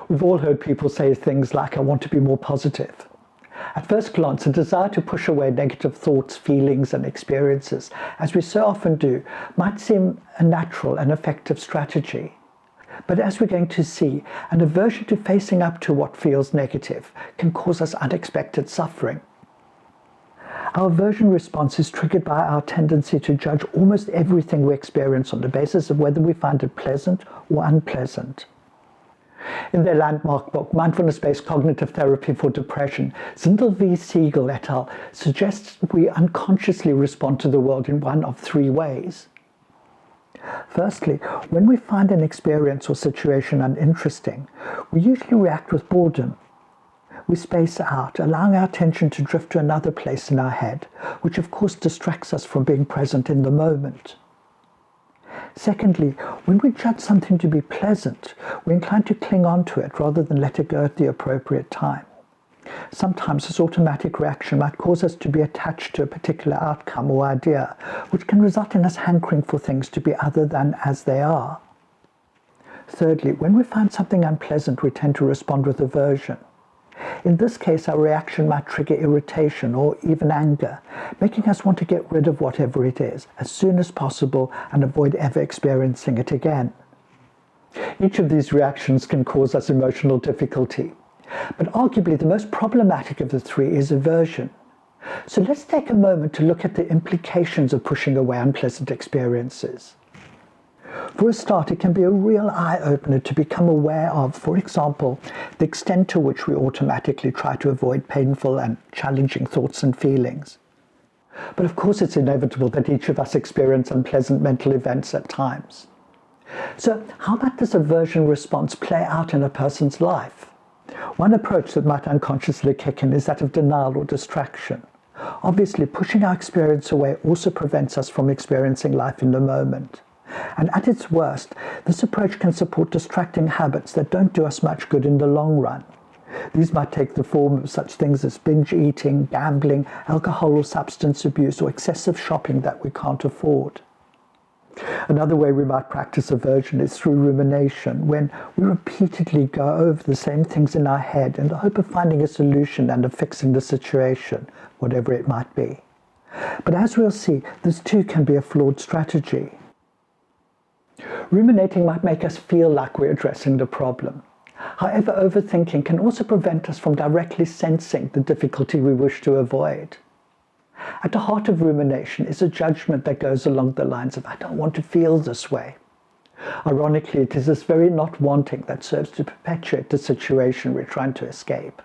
We've all heard people say things like, I want to be more positive. At first glance, a desire to push away negative thoughts, feelings, and experiences, as we so often do, might seem a natural and effective strategy. But as we're going to see, an aversion to facing up to what feels negative can cause us unexpected suffering. Our aversion response is triggered by our tendency to judge almost everything we experience on the basis of whether we find it pleasant or unpleasant. In their landmark book, Mindfulness-Based Cognitive Therapy for Depression, Zindel v. Siegel et al. Suggests we unconsciously respond to the world in one of three ways. Firstly, when we find an experience or situation uninteresting, we usually react with boredom. We space out, allowing our attention to drift to another place in our head, which of course distracts us from being present in the moment. Secondly, when we judge something to be pleasant, we're inclined to cling on to it rather than let it go at the appropriate time. Sometimes this automatic reaction might cause us to be attached to a particular outcome or idea, which can result in us hankering for things to be other than as they are. Thirdly, when we find something unpleasant, we tend to respond with aversion. In this case, our reaction might trigger irritation or even anger, making us want to get rid of whatever it is as soon as possible and avoid ever experiencing it again. Each of these reactions can cause us emotional difficulty, but arguably the most problematic of the three is aversion. So let's take a moment to look at the implications of pushing away unpleasant experiences. For a start, it can be a real eye-opener to become aware of, for example, the extent to which we automatically try to avoid painful and challenging thoughts and feelings. But of course, it's inevitable that each of us experience unpleasant mental events at times. So how might this aversion response play out in a person's life? One approach that might unconsciously kick in is that of denial or distraction. Obviously, pushing our experience away also prevents us from experiencing life in the moment. And at its worst, this approach can support distracting habits that don't do us much good in the long run. These might take the form of such things as binge eating, gambling, alcohol or substance abuse, or excessive shopping that we can't afford. Another way we might practice aversion is through rumination, when we repeatedly go over the same things in our head in the hope of finding a solution and of fixing the situation, whatever it might be. But as we'll see, this too can be a flawed strategy. Ruminating might make us feel like we're addressing the problem. However, overthinking can also prevent us from directly sensing the difficulty we wish to avoid. At the heart of rumination is a judgment that goes along the lines of, I don't want to feel this way. Ironically, it is this very not wanting that serves to perpetuate the situation we're trying to escape.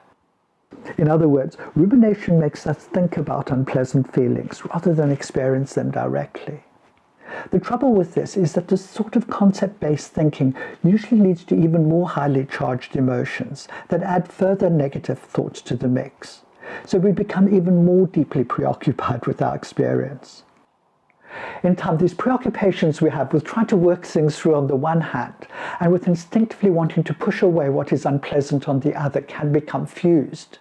In other words, rumination makes us think about unpleasant feelings rather than experience them directly. The trouble with this is that this sort of concept-based thinking usually leads to even more highly charged emotions that add further negative thoughts to the mix. So we become even more deeply preoccupied with our experience. In time, these preoccupations we have with trying to work things through on the one hand, and with instinctively wanting to push away what is unpleasant on the other, can become fused.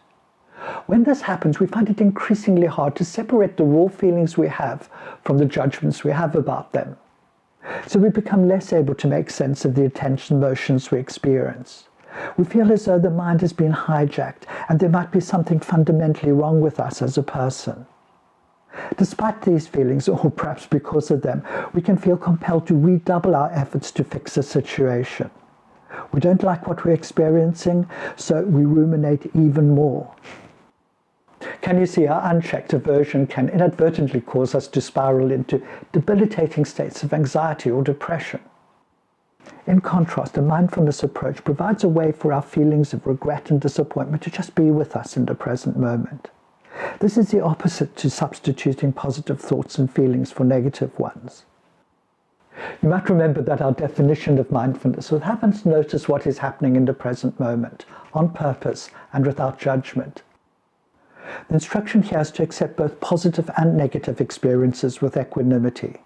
When this happens, we find it increasingly hard to separate the raw feelings we have from the judgments we have about them. So we become less able to make sense of the intense emotions we experience. We feel as though the mind has been hijacked and there might be something fundamentally wrong with us as a person. Despite these feelings, or perhaps because of them, we can feel compelled to redouble our efforts to fix a situation. We don't like what we're experiencing, so we ruminate even more. Can you see how unchecked aversion can inadvertently cause us to spiral into debilitating states of anxiety or depression? In contrast, a mindfulness approach provides a way for our feelings of regret and disappointment to just be with us in the present moment. This is the opposite to substituting positive thoughts and feelings for negative ones. You might remember that our definition of mindfulness will have us notice what is happening in the present moment, on purpose and without judgment. The instruction here is to accept both positive and negative experiences with equanimity.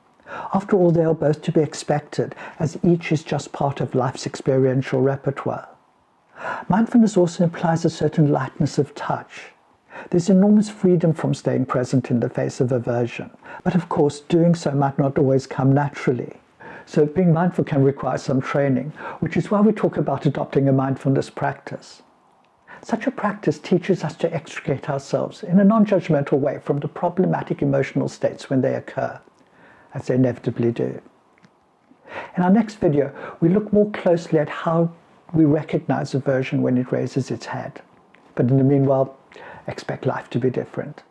After all, they are both to be expected, as each is just part of life's experiential repertoire. Mindfulness also implies a certain lightness of touch. There's enormous freedom from staying present in the face of aversion, but of course, doing so might not always come naturally. So being mindful can require some training, which is why we talk about adopting a mindfulness practice. Such a practice teaches us to extricate ourselves in a non-judgmental way from the problematic emotional states when they occur, as they inevitably do. In our next video, we look more closely at how we recognize aversion when it raises its head. But in the meanwhile, expect life to be different.